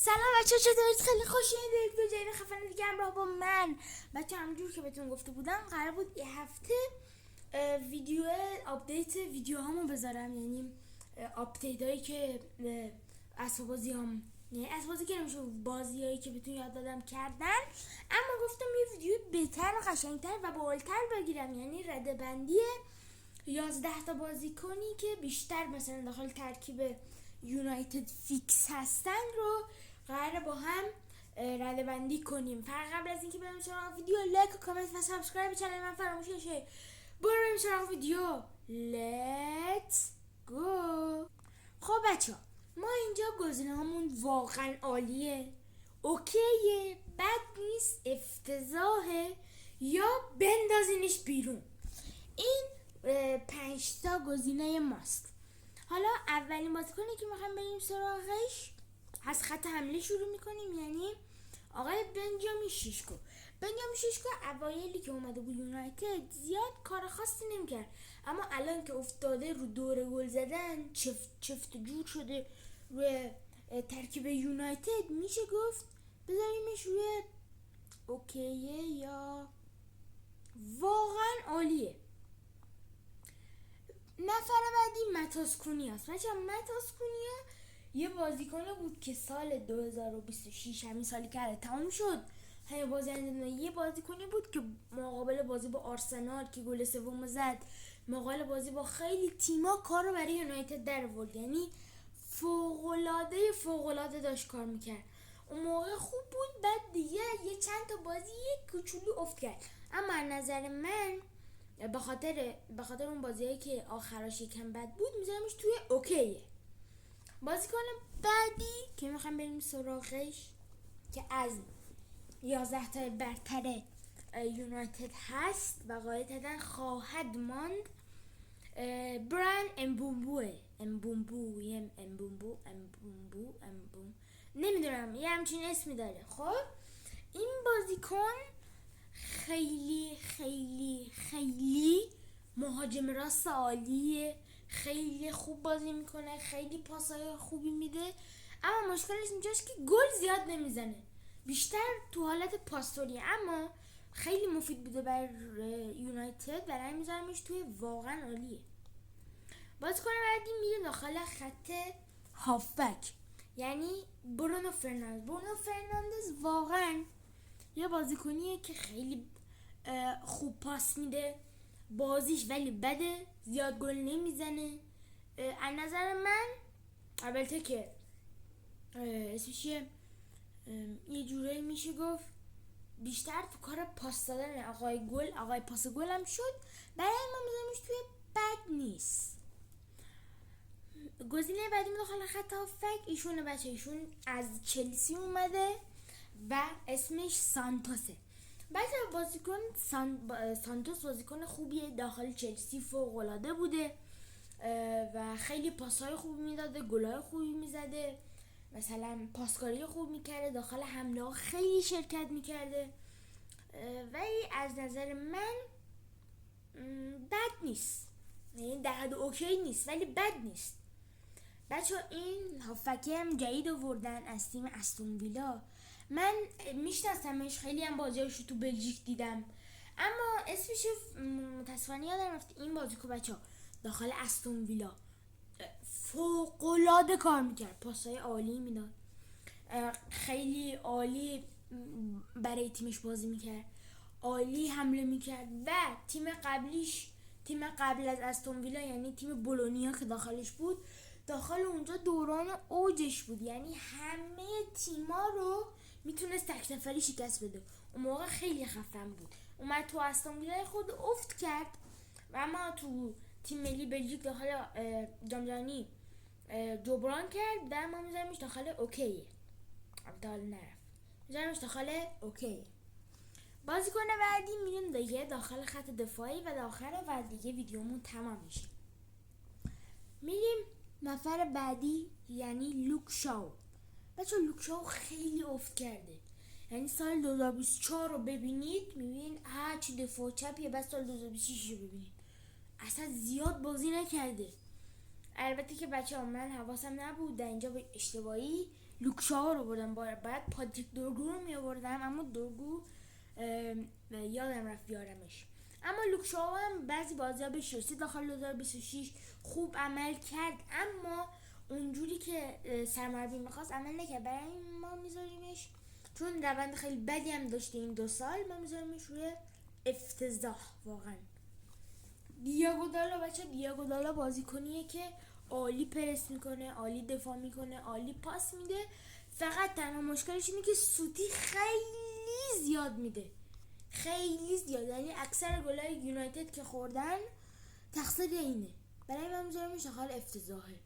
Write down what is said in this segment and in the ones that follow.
سلام بچه ها، چطورید؟ خیلی خوش اومدید به جدید خفن دیگه همراه با من. بچه همونجور که بهتون گفته بودم قرار بود یه هفته ویدیو آپدیت ویدیو هامو بذارم، یعنی آپدیت هایی که اسباب بازی هم، یعنی اسباب بازی که نمیشه، بازی هایی که بهتون یاد دادم کردن، اما گفتم یه ویدیو بهتر و قشنگتر و بالتر بگیرم، یعنی رده بندی 11 تا بازیکنی که بیشتر مثلا داخل ترکیب یونایتد فیکس هستن رو قراره با هم رده بندی کنیم. فقط قبل از اینکه بریم سراغ ویدیو، لایک و کامنت و سابسکرایب چنل من فراموش نشه. بریم سراغ ویدیو. لیتس گو. خب بچه ها، ما اینجا گزینه هامون واقعا عالیه، اوکیه، بد نیست، افتضاحه یا بندازینش بیرون. این 5 تا گزینه ماست. حالا اولین بازیکنی که میخوایم بریم سراغش، از خط حمله شروع میکنیم، یعنی آقای بنجامین شیشکو. بنجامین شیشکو اوایلی که اومده بود یونایتد زیاد کار خاصی نمیکرد، اما الان که افتاده رو دور گل زدن، چفت جور شده روی ترکیب یونایتد، میشه گفت بذاریمش روی اوکیه یا واقعا عالیه. نفر بعدی ماتوس کونیا است. بچه ماتوس کونیا یه بازیکن بود که سال 2026، همین سالی که تمام شد، یه بازیکنی بود که مقابل بازی با آرسنال که گل سوم زد، مقابل بازی با خیلی تیما کار رو برای یونایتد در آورد، یعنی فوق‌العاده داشت کار میکرد. اون موقع خوب بود، بعد دیگه یه چند تا بازی یک کوچولو افت کرد، اما از نظر من به خاطر اون بازیایی که آخراش یکم بد بود میذارمش توی اوکیه. بازیکن بعدی که میخوام بریم سراغش که از 11 تا برتر یونایتد هست و قاعدتاً خواهد ماند، بران امبومبو نمیدونم، یه همچین اسمی داره. خب این بازیکن خیلی خیلی خیلی مهاجم راست عالیه، خیلی خوب بازی میکنه، خیلی پاسای خوبی میده، اما مشکلش اینجاست که گل زیاد نمیزنه، بیشتر تو حالت پاسوری، اما خیلی مفید بوده برای یونایتد، برای میذارمش توی واقعا عالیه. بازیکن بعدی میره داخل خط هافبک، یعنی برونو فرناندز واقعا یه بازیکنیه که خیلی خوب پاس میده، بازیش ولی بده، زیاد گل نمیزنه. از نظر من البته که اسمش یه جورایی میشه گفت بیشتر تو کار پاس دادن، آقای پاس گل هم شد، برای ما میذاریمش توی بد نیست. گزینه بعدی داخل خط هافبک ایشونه بچه، ایشون از چلسی اومده و اسمش سانتوسه. بچه سانتوس بازیکن خوبیه، داخل چلسی فوق‌العاده بوده و خیلی پاسهای خوب میداده، گلهای خوبی میزده، مثلا پاسکاری خوب میکرده، داخل حمله ها خیلی شرکت میکرده، ولی از نظر من بد نیست، یعنی در حد اوکی نیست ولی بد نیست. بچه این هافکی هم جدید آوردن از تیم استون ویلا، من میشناسمش، خیلی هم بازیاشو تو بلژیک دیدم، اما اسمش متاسفانه یادم رفت. این بازیکن بچه داخل استون ویلا فوق‌العاده کار میکرد، پاسای عالی میداد، خیلی عالی برای تیمش بازی میکرد، عالی حمله میکرد و تیم قبل از استون ویلا، یعنی تیم بولونیا که داخلش بود، داخل اونجا دوران اوجش بود، یعنی همه تیما رو میتونست تک نفری شکست بده، اون موقع خیلی خفن بود. اومد تو استون ویلا خود افت کرد و اما تو تیم ملی بلژیک داخل جام جهانی جبران کرد و ما میذاریمش داخل اوکیه، البته نرفت، میذاریمش داخل اوکیه. بازیکن بعدی میریم دیگه داخل خط دفاعی و داخل و دیگه ویدیومون تمام میشه. میریم نفر بعدی، یعنی لوک شاو. بچه لوک شاو خیلی افت کرده، یعنی سال 2024 رو ببینید میبینید چی دفاع چپیه، بس سال 2026 رو ببینید اصلا زیاد بازی نکرده، البته که بچه ها من حواسم نبود در اینجا به اشتباهی لوکشا رو بردم، باید پاتریک دورگو رو می‌آوردم، اما دورگو یادم رفت بیارمش. اما لوکشا هم بعضی بازی‌ها به شوسی داخل 2026 خوب عمل کرد، اما اونجوری که سرمربی میخواست عمل نکرد. برای ما میذاریمش، چون روند خیلی بدی هم داشته این 2 سال، ما میذاریمش روی افتضاح واقعا. دیاگو دالا بچه، دیاگو دالا بازیکنیه که عالی پرس میکنه، عالی دفاع میکنه، عالی پاس میده، فقط تنها مشکلش اینه که سوتی خیلی زیاد میده، خیلی زیاد. یعنی اکثر گلای یونایتد که خوردن تقصیر اینه. برای من میذارمش داخل افتضاحه.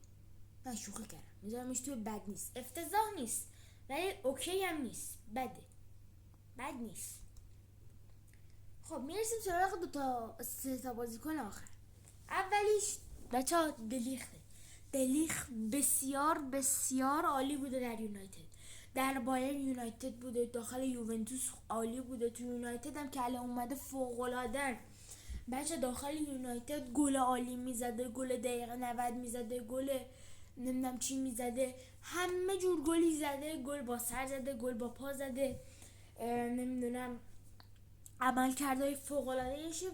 من شوخی کردم، میذارمش توی بد نیست، افتضاح نیست ولی اوکی هم نیست، بده، بد نیست. خب میرسیم سراغ 3 تا بازیکن آخر. اولیش بچه ها دلیخت بسیار بسیار عالی بوده در یونایتد، در بایر یونایتد بوده، داخل یوونتوس عالی بوده، تو یونایتد هم که الان اومده فوق‌العاده. بچه داخل یونایتد گل عالی میزده، گل دقیقه 90 میزده، گل نمیدونم چی میزده، همه جور گلی زده، گل با سر زده، گل با پا زده، نمیدونم عمل کردهای فوق‌العاده‌اشه.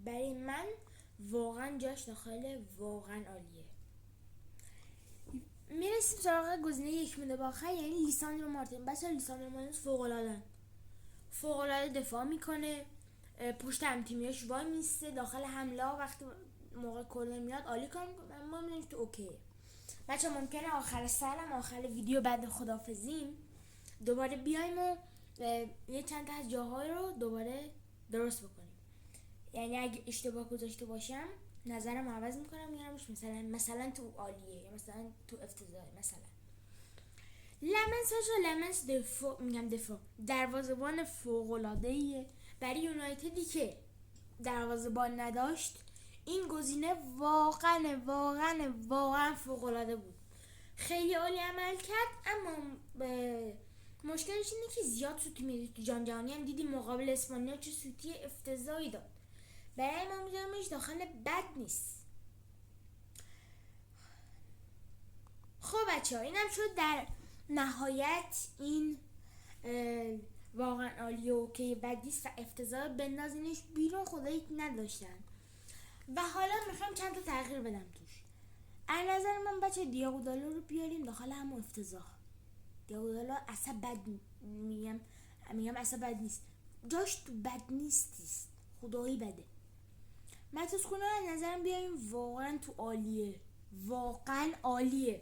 برای من واقعا جاش داخل واقعا عالیه. میرسیم سراغ گزینه 1 مونده آخر، یعنی لیساندرو مارتین. بچه لیساندرو مارتین فوق‌العاده دفاع میکنه، پشت هم تیمیاش وای میسته، داخل حمله وقتی موقع کورنر میاد عالی کار میکنه. ما میدونیم تو اوکیه. بچه ممکنه آخر سالم، آخر ویدیو بعد خدافزیم دوباره بیایم و یه چند تا از جاهای رو دوباره درست بکنیم. یعنی اگه اشتباه گذاشته باشم نظرم عوض میکنم، میارمش مثلا تو عالیه یا مثلا تو افتضاحه. مثلا لمنس دفاع دروازه‌بان فوق‌العاده‌ایه. برای یونایتدی که دروازه‌بان نداشت این گزینه واقعا فوق‌العاده بود، خیلی عالی عمل کرد. اما مشکلش اینه که زیاد سوتی میده. تو جام جهانی هم دیدیم مقابل اسپانیا چه سوتی افتضاحی داد. برای ما میذارمش داخل بد نیست. خب بچه ها اینم شد در نهایت این واقعا عالی و که بد نیست و افتضاح، بندازینش بیرون، خدایی نداشتن. و حالا میخوام چند تا تغییر بدم توش. از نظر من بچه دیاگو دالا رو بیاریم داخل همون افتضاح. دیاگو دالا اصلا بد میگم اصلا بد نیست، جاش تو بد نیست، خدایی بده. ماتوس کونیا از نظرم بیاریم واقعا تو عالیه.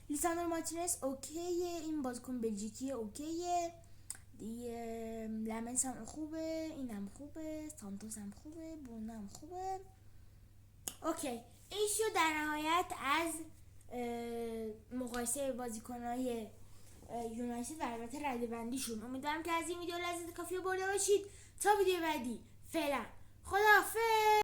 لیساندرو مارتینز اوکیه، این بازیکن بلژیکی اوکیه دیگه. لمنس هم خوبه، اینم خوبه، سانتوس هم خوبه، برونو هم خوبه. اوکی، این شد در نهایت از مقایسه بازیکن‌های یونایتد و البته رده‌بندیشون. امیدوارم که از این ویدیو لذت کافی برده باشید. تا ویدیو بعدی، فعلا خداحافظ.